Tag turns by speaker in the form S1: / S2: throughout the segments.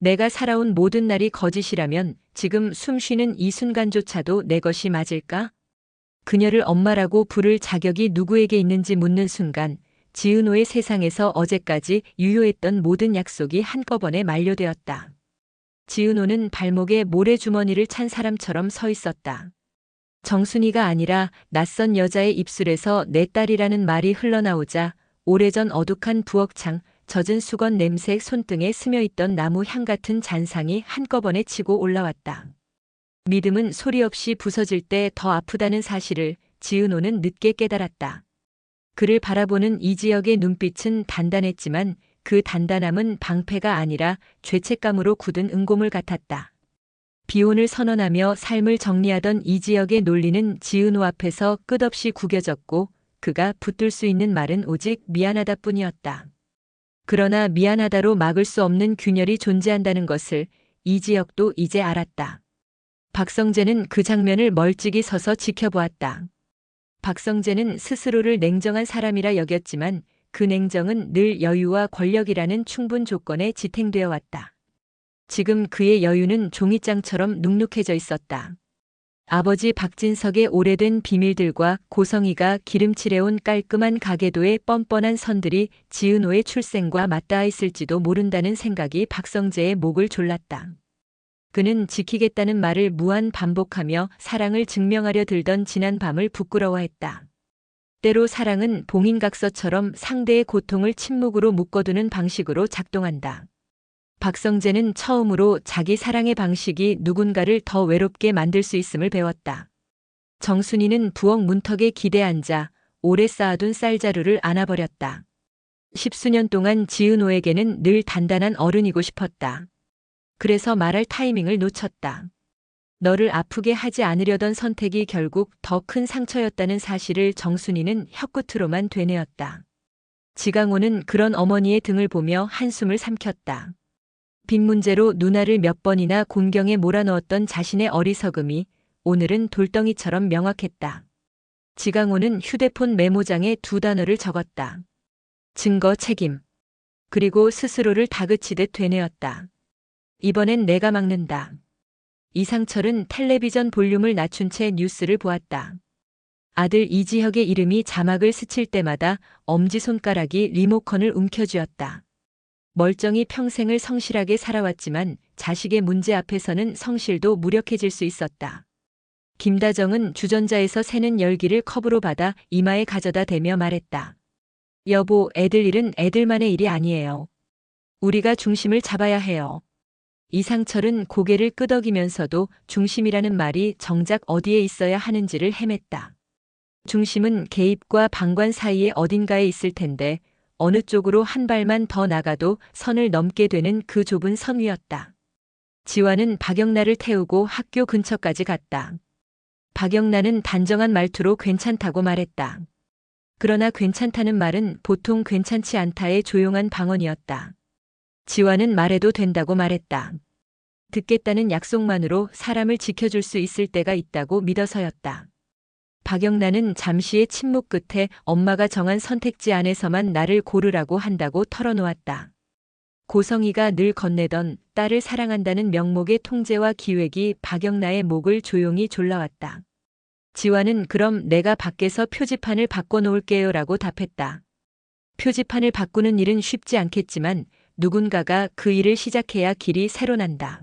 S1: 내가 살아온 모든 날이 거짓이라면 지금 숨 쉬는 이 순간조차도 내 것이 맞을까? 그녀를 엄마라고 부를 자격이 누구에게 있는지 묻는 순간 지은호의 세상에서 어제까지 유효했던 모든 약속이 한꺼번에 만료되었다. 지은호는 발목에 모래주머니를 찬 사람처럼 서 있었다. 정순이가 아니라 낯선 여자의 입술에서 내 딸이라는 말이 흘러나오자 오래전 어둑한 부엌창, 젖은 수건 냄새, 손등에 스며있던 나무 향 같은 잔상이 한꺼번에 치고 올라왔다. 믿음은 소리 없이 부서질 때 더 아프다는 사실을 지은호는 늦게 깨달았다. 그를 바라보는 이지혁의 눈빛은 단단했지만 그 단단함은 방패가 아니라 죄책감으로 굳은 응고물 같았다. 비혼을 선언하며 삶을 정리하던 이지혁의 논리는 지은호 앞에서 끝없이 구겨졌고 그가 붙들 수 있는 말은 오직 미안하다뿐이었다. 그러나 미안하다로 막을 수 없는 균열이 존재한다는 것을 이지혁도 이제 알았다. 박성재는 그 장면을 멀찍이 서서 지켜보았다. 박성재는 스스로를 냉정한 사람이라 여겼지만 그 냉정은 늘 여유와 권력이라는 충분 조건에 지탱되어 왔다. 지금 그의 여유는 종이장처럼 눅눅해져 있었다. 아버지 박진석의 오래된 비밀들과 고성이가 기름칠해온 깔끔한 가계도의 뻔뻔한 선들이 지은호의 출생과 맞닿아 있을지도 모른다는 생각이 박성재의 목을 졸랐다. 그는 지키겠다는 말을 무한 반복하며 사랑을 증명하려 들던 지난 밤을 부끄러워했다. 때로 사랑은 봉인각서처럼 상대의 고통을 침묵으로 묶어두는 방식으로 작동한다. 박성재는 처음으로 자기 사랑의 방식이 누군가를 더 외롭게 만들 수 있음을 배웠다. 정순이는 부엌 문턱에 기대 앉아 오래 쌓아둔 쌀자루를 안아버렸다. 10수년 동안 지은호에게는 늘 단단한 어른이고 싶었다. 그래서 말할 타이밍을 놓쳤다. 너를 아프게 하지 않으려던 선택이 결국 더 큰 상처였다는 사실을 정순이는 혀끝으로만 되뇌었다. 지강호는 그런 어머니의 등을 보며 한숨을 삼켰다. 빚 문제로 누나를 몇 번이나 곤경에 몰아넣었던 자신의 어리석음이 오늘은 돌덩이처럼 명확했다. 지강호는 휴대폰 메모장에 두 단어를 적었다. 증거 책임. 그리고 스스로를 다그치듯 되뇌었다. 이번엔 내가 막는다. 이상철은 텔레비전 볼륨을 낮춘 채 뉴스를 보았다. 아들 이지혁의 이름이 자막을 스칠 때마다 엄지손가락이 리모컨을 움켜쥐었다. 멀쩡히 평생을 성실하게 살아왔지만 자식의 문제 앞에서는 성실도 무력해질 수 있었다. 김다정은 주전자에서 새는 열기를 컵으로 받아 이마에 가져다 대며 말했다. 여보, 애들 일은 애들만의 일이 아니에요. 우리가 중심을 잡아야 해요. 이상철은 고개를 끄덕이면서도 중심이라는 말이 정작 어디에 있어야 하는지를 헤맸다. 중심은 개입과 방관 사이에 어딘가에 있을 텐데 어느 쪽으로 한 발만 더 나가도 선을 넘게 되는 그 좁은 선 위였다. 지화는 박영란을 태우고 학교 근처까지 갔다. 박영란은 단정한 말투로 괜찮다고 말했다. 그러나 괜찮다는 말은 보통 괜찮지 않다의 조용한 방언이었다. 지화는 말해도 된다고 말했다. 듣겠다는 약속만으로 사람을 지켜줄 수 있을 때가 있다고 믿어서였다. 박영란은 잠시의 침묵 끝에 엄마가 정한 선택지 안에서만 나를 고르라고 한다고 털어놓았다. 고성이가 늘 건네던 딸을 사랑한다는 명목의 통제와 기획이 박영란의 목을 조용히 졸라왔다. 지화는 그럼 내가 밖에서 표지판을 바꿔놓을게요 라고 답했다. 표지판을 바꾸는 일은 쉽지 않겠지만 누군가가 그 일을 시작해야 길이 새로 난다.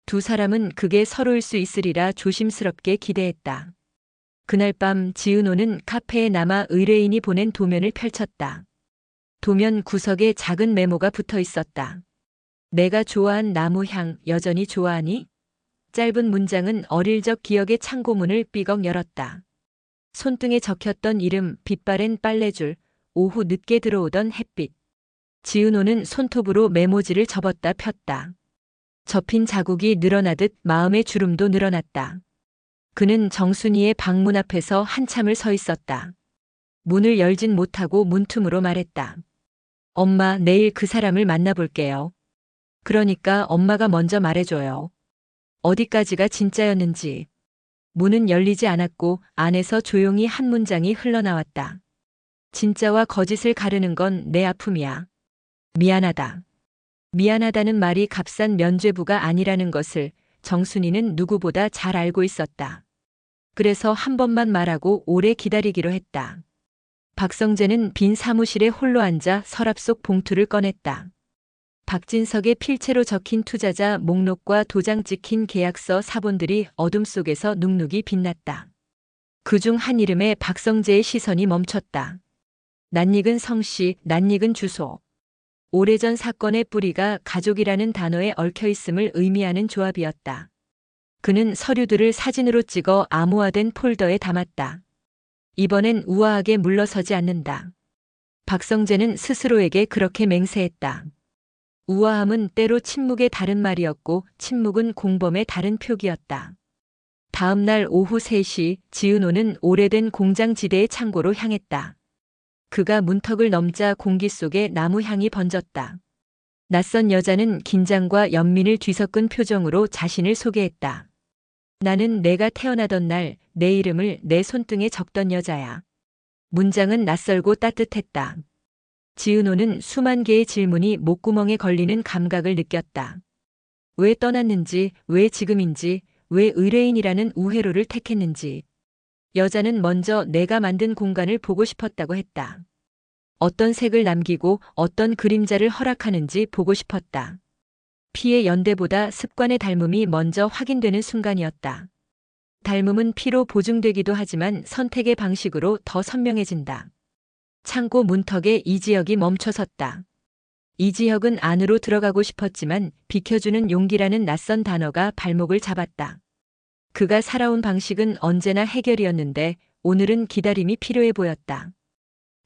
S1: 두 사람은 그게 서로일 수 있으리라 조심스럽게 기대했다. 그날 밤 지은호는 카페에 남아 의뢰인이 보낸 도면을 펼쳤다. 도면 구석에 작은 메모가 붙어 있었다. 내가 좋아한 나무향 여전히 좋아하니? 짧은 문장은 어릴 적 기억의 창고문을 삐걱 열었다. 손등에 적혔던 이름, 빛바랜 빨래줄, 오후 늦게 들어오던 햇빛. 지은호는 손톱으로 메모지를 접었다 폈다. 접힌 자국이 늘어나듯 마음의 주름도 늘어났다. 그는 정순이의 방문 앞에서 한참을 서 있었다. 문을 열진 못하고 문틈으로 말했다. 엄마, 내일 그 사람을 만나볼게요. 그러니까 엄마가 먼저 말해줘요. 어디까지가 진짜였는지. 문은 열리지 않았고 안에서 조용히 한 문장이 흘러나왔다. 진짜와 거짓을 가르는 건 내 아픔이야. 미안하다. 미안하다는 말이 값싼 면죄부가 아니라는 것을 정순이는 누구보다 잘 알고 있었다. 그래서 한 번만 말하고 오래 기다리기로 했다. 박성재는 빈 사무실에 홀로 앉아 서랍 속 봉투를 꺼냈다. 박진석의 필체로 적힌 투자자 목록과 도장 찍힌 계약서 사본들이 어둠 속에서 눅눅이 빛났다. 그중 한 이름에 박성재의 시선이 멈췄다. 낯익은 성씨, 낯익은 주소. 오래전 사건의 뿌리가 가족이라는 단어에 얽혀 있음을 의미하는 조합이었다. 그는 서류들을 사진으로 찍어 암호화된 폴더에 담았다. 이번엔 우아하게 물러서지 않는다. 박성재는 스스로에게 그렇게 맹세했다. 우아함은 때로 침묵의 다른 말이었고 침묵은 공범의 다른 표기였다. 다음 날 오후 3시 지은호는 오래된 공장지대의 창고로 향했다. 그가 문턱을 넘자 공기 속에 나무 향이 번졌다. 낯선 여자는 긴장과 연민을 뒤섞은 표정으로 자신을 소개했다. 나는 내가 태어나던 날 내 이름을 내 손등에 적던 여자야. 문장은 낯설고 따뜻했다. 지은호는 수만 개의 질문이 목구멍에 걸리는 감각을 느꼈다. 왜 떠났는지, 왜 지금인지, 왜 의뢰인이라는 우회로를 택했는지. 여자는 먼저 내가 만든 공간을 보고 싶었다고 했다. 어떤 색을 남기고 어떤 그림자를 허락하는지 보고 싶었다. 피의 연대보다 습관의 닮음이 먼저 확인되는 순간이었다. 닮음은 피로 보증되기도 하지만 선택의 방식으로 더 선명해진다. 창고 문턱에 이지혁이 멈춰섰다. 이지혁은 안으로 들어가고 싶었지만 비켜주는 용기라는 낯선 단어가 발목을 잡았다. 그가 살아온 방식은 언제나 해결이었는데 오늘은 기다림이 필요해 보였다.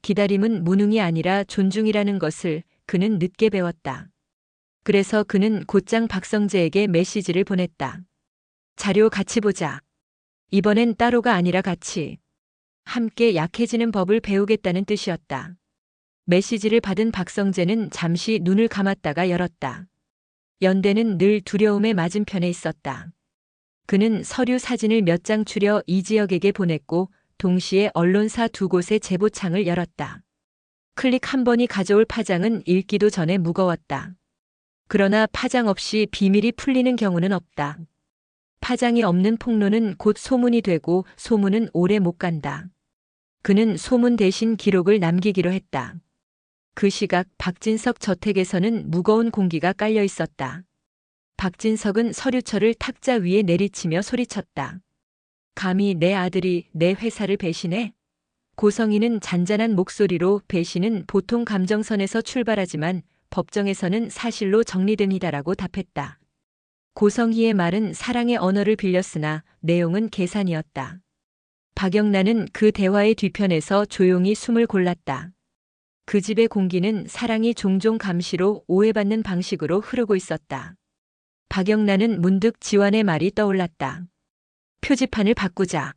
S1: 기다림은 무능이 아니라 존중이라는 것을 그는 늦게 배웠다. 그래서 그는 곧장 박성재에게 메시지를 보냈다. 자료 같이 보자. 이번엔 따로가 아니라 같이. 함께 약해지는 법을 배우겠다는 뜻이었다. 메시지를 받은 박성재는 잠시 눈을 감았다가 열었다. 연대는 늘 두려움의 맞은편에 있었다. 그는 서류 사진을 몇 장 추려 이지혁에게 보냈고 동시에 언론사 2곳의 제보창을 열었다. 클릭 한 번이 가져올 파장은 읽기도 전에 무거웠다. 그러나 파장 없이 비밀이 풀리는 경우는 없다. 파장이 없는 폭로는 곧 소문이 되고 소문은 오래 못 간다. 그는 소문 대신 기록을 남기기로 했다. 그 시각 박진석 저택에서는 무거운 공기가 깔려 있었다. 박진석은 서류철을 탁자 위에 내리치며 소리쳤다. 감히 내 아들이 내 회사를 배신해? 고성희는 잔잔한 목소리로 배신은 보통 감정선에서 출발하지만 법정에서는 사실로 정리됩니다라고 답했다. 고성희의 말은 사랑의 언어를 빌렸으나 내용은 계산이었다. 박영란은 그 대화의 뒤편에서 조용히 숨을 골랐다. 그 집의 공기는 사랑이 종종 감시로 오해받는 방식으로 흐르고 있었다. 박영란은 문득 지환의 말이 떠올랐다. 표지판을 바꾸자.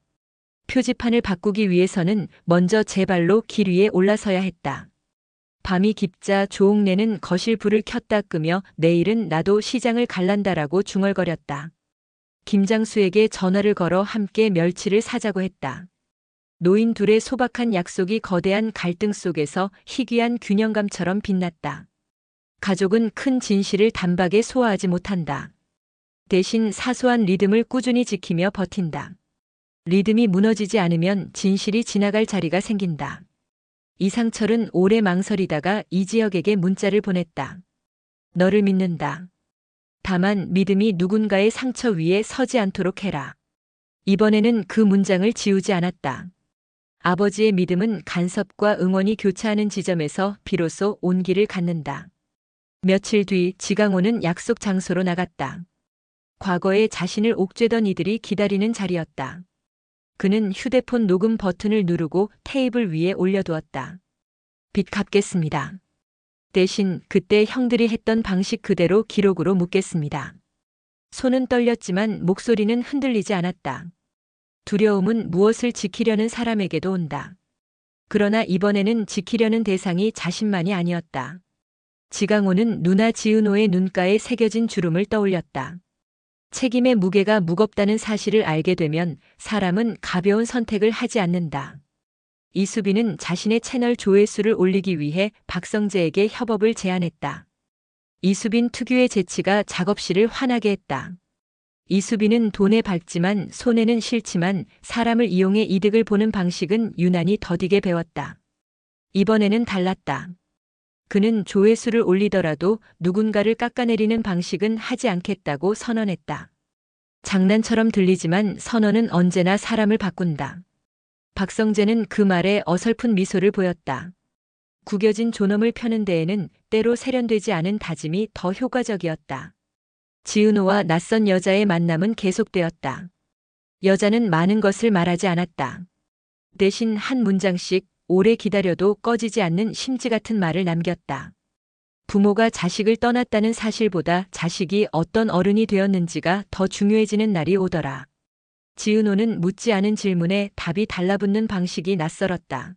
S1: 표지판을 바꾸기 위해서는 먼저 제 발로 길 위에 올라서야 했다. 밤이 깊자 조옥래는 거실 불을 켰다 끄며 내일은 나도 시장을 갈란다라고 중얼거렸다. 김장수에게 전화를 걸어 함께 멸치를 사자고 했다. 노인 둘의 소박한 약속이 거대한 갈등 속에서 희귀한 균형감처럼 빛났다. 가족은 큰 진실을 단박에 소화하지 못한다. 대신 사소한 리듬을 꾸준히 지키며 버틴다. 리듬이 무너지지 않으면 진실이 지나갈 자리가 생긴다. 이상철은 오래 망설이다가 이지혁에게 문자를 보냈다. 너를 믿는다. 다만 믿음이 누군가의 상처 위에 서지 않도록 해라. 이번에는 그 문장을 지우지 않았다. 아버지의 믿음은 간섭과 응원이 교차하는 지점에서 비로소 온기를 갖는다. 며칠 뒤 지강호는 약속 장소로 나갔다. 과거에 자신을 옥죄던 이들이 기다리는 자리였다. 그는 휴대폰 녹음 버튼을 누르고 테이블 위에 올려두었다. 빚 갚겠습니다. 대신 그때 형들이 했던 방식 그대로 기록으로 묻겠습니다. 손은 떨렸지만 목소리는 흔들리지 않았다. 두려움은 무엇을 지키려는 사람에게도 온다. 그러나 이번에는 지키려는 대상이 자신만이 아니었다. 지강호는 누나 지은호의 눈가에 새겨진 주름을 떠올렸다. 책임의 무게가 무겁다는 사실을 알게 되면 사람은 가벼운 선택을 하지 않는다. 이수빈은 자신의 채널 조회수를 올리기 위해 박성재에게 협업을 제안했다. 이수빈 특유의 재치가 작업실을 환하게 했다. 이수빈은 돈에 밝지만 손해는 싫지만 사람을 이용해 이득을 보는 방식은 유난히 더디게 배웠다. 이번에는 달랐다. 그는 조회수를 올리더라도 누군가를 깎아내리는 방식은 하지 않겠다고 선언했다. 장난처럼 들리지만 선언은 언제나 사람을 바꾼다. 박성재는 그 말에 어설픈 미소를 보였다. 구겨진 존엄을 펴는 데에는 때로 세련되지 않은 다짐이 더 효과적이었다. 지은호와 낯선 여자의 만남은 계속되었다. 여자는 많은 것을 말하지 않았다. 대신 한 문장씩 오래 기다려도 꺼지지 않는 심지 같은 말을 남겼다. 부모가 자식을 떠났다는 사실보다 자식이 어떤 어른이 되었는지가 더 중요해지는 날이 오더라. 지은호는 묻지 않은 질문에 답이 달라붙는 방식이 낯설었다.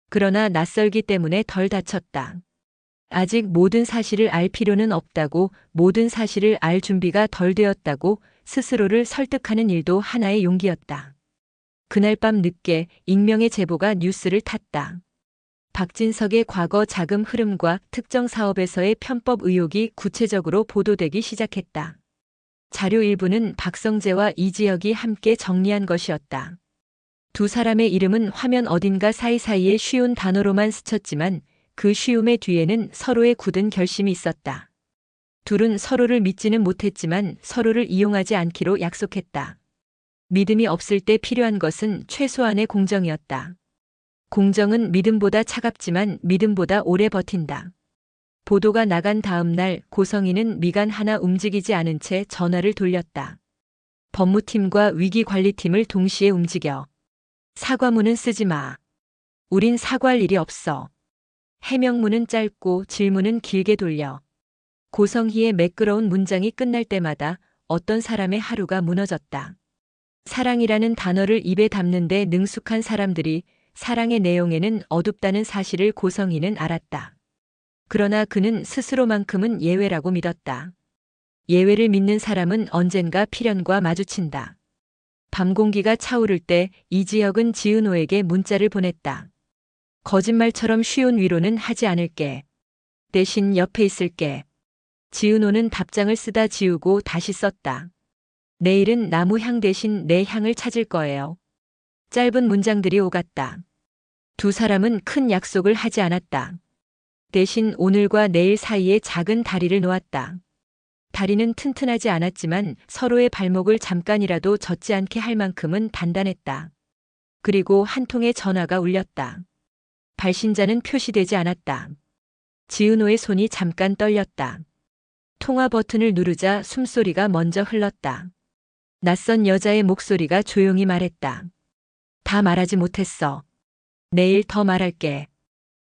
S1: 그러나 낯설기 때문에 덜 다쳤다. 아직 모든 사실을 알 필요는 없다고, 모든 사실을 알 준비가 덜 되었다고 스스로를 설득하는 일도 하나의 용기였다. 그날 밤 늦게 익명의 제보가 뉴스를 탔다. 박진석의 과거 자금 흐름과 특정 사업에서의 편법 의혹이 구체적으로 보도되기 시작했다. 자료 일부는 박성재와 이지혁이 함께 정리한 것이었다. 두 사람의 이름은 화면 어딘가 사이사이에 쉬운 단어로만 스쳤지만 그 쉬움의 뒤에는 서로의 굳은 결심이 있었다. 둘은 서로를 믿지는 못했지만 서로를 이용하지 않기로 약속했다. 믿음이 없을 때 필요한 것은 최소한의 공정이었다. 공정은 믿음보다 차갑지만 믿음보다 오래 버틴다. 보도가 나간 다음 날 고성희는 미간 하나 움직이지 않은 채 전화를 돌렸다. 법무팀과 위기관리팀을 동시에 움직여. 사과문은 쓰지 마. 우린 사과할 일이 없어. 해명문은 짧고 질문은 길게 돌려. 고성희의 매끄러운 문장이 끝날 때마다 어떤 사람의 하루가 무너졌다. 사랑이라는 단어를 입에 담는데 능숙한 사람들이 사랑의 내용에는 어둡다는 사실을 고성희는 알았다. 그러나 그는 스스로만큼은 예외라고 믿었다. 예외를 믿는 사람은 언젠가 필연과 마주친다. 밤 공기가 차오를 때 이지혁은 지은호에게 문자를 보냈다. 거짓말처럼 쉬운 위로는 하지 않을게. 대신 옆에 있을게. 지은호는 답장을 쓰다 지우고 다시 썼다. 내일은 나무 향 대신 내 향을 찾을 거예요. 짧은 문장들이 오갔다. 두 사람은 큰 약속을 하지 않았다. 대신 오늘과 내일 사이에 작은 다리를 놓았다. 다리는 튼튼하지 않았지만 서로의 발목을 잠깐이라도 젖지 않게 할 만큼은 단단했다. 그리고 한 통의 전화가 울렸다. 발신자는 표시되지 않았다. 지은호의 손이 잠깐 떨렸다. 통화 버튼을 누르자 숨소리가 먼저 흘렀다. 낯선 여자의 목소리가 조용히 말했다. 다 말하지 못했어. 내일 더 말할게.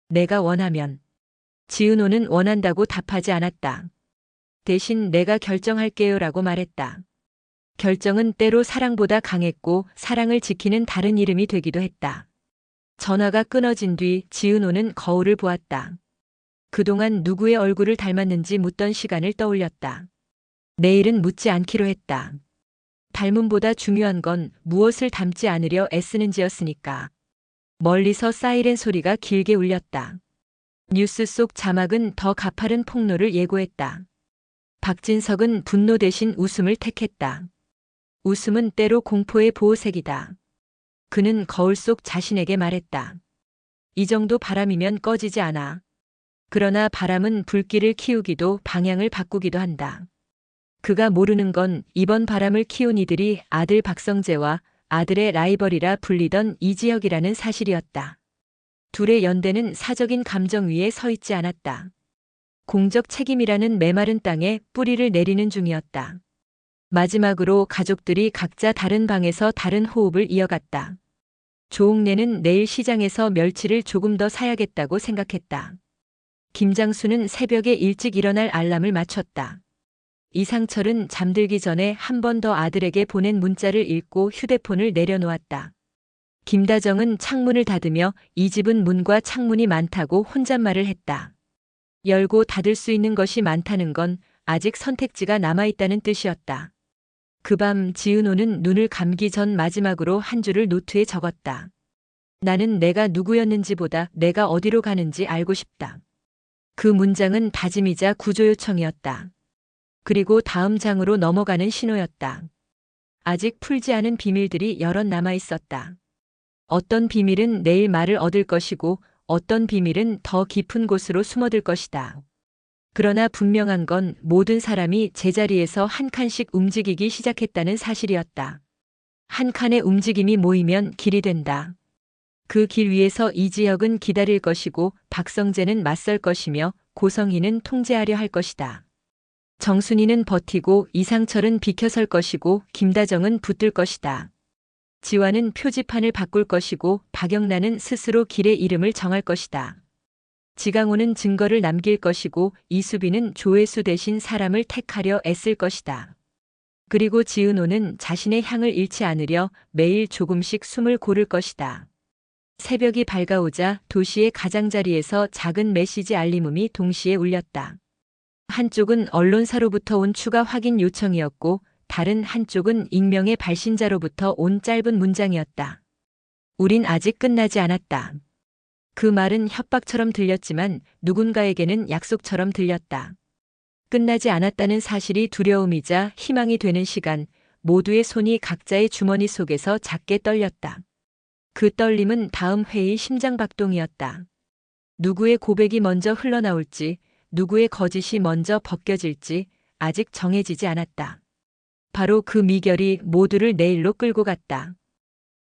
S1: 내가 원하면. 지은호는 원한다고 답하지 않았다. 대신 내가 결정할게요라고 말했다. 결정은 때로 사랑보다 강했고 사랑을 지키는 다른 이름이 되기도 했다. 전화가 끊어진 뒤 지은호는 거울을 보았다. 그동안 누구의 얼굴을 닮았는지 묻던 시간을 떠올렸다. 내일은 묻지 않기로 했다. 닮음보다 중요한 건 무엇을 닮지 않으려 애쓰는지였으니까. 멀리서 사이렌 소리가 길게 울렸다. 뉴스 속 자막은 더 가파른 폭로를 예고했다. 박진석은 분노 대신 웃음을 택했다. 웃음은 때로 공포의 보호색이다. 그는 거울 속 자신에게 말했다. 이 정도 바람이면 꺼지지 않아. 그러나 바람은 불길을 키우기도 방향을 바꾸기도 한다. 그가 모르는 건 이번 바람을 키운 이들이 아들 박성재와 아들의 라이벌이라 불리던 이지혁이라는 사실이었다. 둘의 연대는 사적인 감정 위에 서 있지 않았다. 공적 책임이라는 메마른 땅에 뿌리를 내리는 중이었다. 마지막으로 가족들이 각자 다른 방에서 다른 호흡을 이어갔다. 조옥래는 내일 시장에서 멸치를 조금 더 사야겠다고 생각했다. 김장수는 새벽에 일찍 일어날 알람을 맞췄다. 이상철은 잠들기 전에 한 번 더 아들에게 보낸 문자를 읽고 휴대폰을 내려놓았다. 김다정은 창문을 닫으며 이 집은 문과 창문이 많다고 혼잣말을 했다. 열고 닫을 수 있는 것이 많다는 건 아직 선택지가 남아있다는 뜻이었다. 그 밤 지은호는 눈을 감기 전 마지막으로 한 줄을 노트에 적었다. 나는 내가 누구였는지보다 내가 어디로 가는지 알고 싶다. 그 문장은 다짐이자 구조 요청이었다. 그리고 다음 장으로 넘어가는 신호였다. 아직 풀지 않은 비밀들이 여럿 남아 있었다. 어떤 비밀은 내일 말을 얻을 것이고 어떤 비밀은 더 깊은 곳으로 숨어들 것이다. 그러나 분명한 건 모든 사람이 제자리에서 한 칸씩 움직이기 시작했다는 사실이었다. 한 칸의 움직임이 모이면 길이 된다. 그 길 위에서 이지혁은 기다릴 것이고 박성재는 맞설 것이며 고성희는 통제하려 할 것이다. 정순이는 버티고 이상철은 비켜설 것이고 김다정은 붙들 것이다. 지화는 표지판을 바꿀 것이고 박영란은 스스로 길의 이름을 정할 것이다. 지강호는 증거를 남길 것이고 이수빈은 조회수 대신 사람을 택하려 애쓸 것이다. 그리고 지은호는 자신의 향을 잃지 않으려 매일 조금씩 숨을 고를 것이다. 새벽이 밝아오자 도시의 가장자리에서 작은 메시지 알림음이 동시에 울렸다. 한쪽은 언론사로부터 온 추가 확인 요청이었고 다른 한쪽은 익명의 발신자로부터 온 짧은 문장이었다. 우린 아직 끝나지 않았다. 그 말은 협박처럼 들렸지만 누군가에게는 약속처럼 들렸다. 끝나지 않았다는 사실이 두려움이자 희망이 되는 시간, 모두의 손이 각자의 주머니 속에서 작게 떨렸다. 그 떨림은 다음 회의 심장박동이었다. 누구의 고백이 먼저 흘러나올지, 누구의 거짓이 먼저 벗겨질지 아직 정해지지 않았다. 바로 그 미결이 모두를 내일로 끌고 갔다.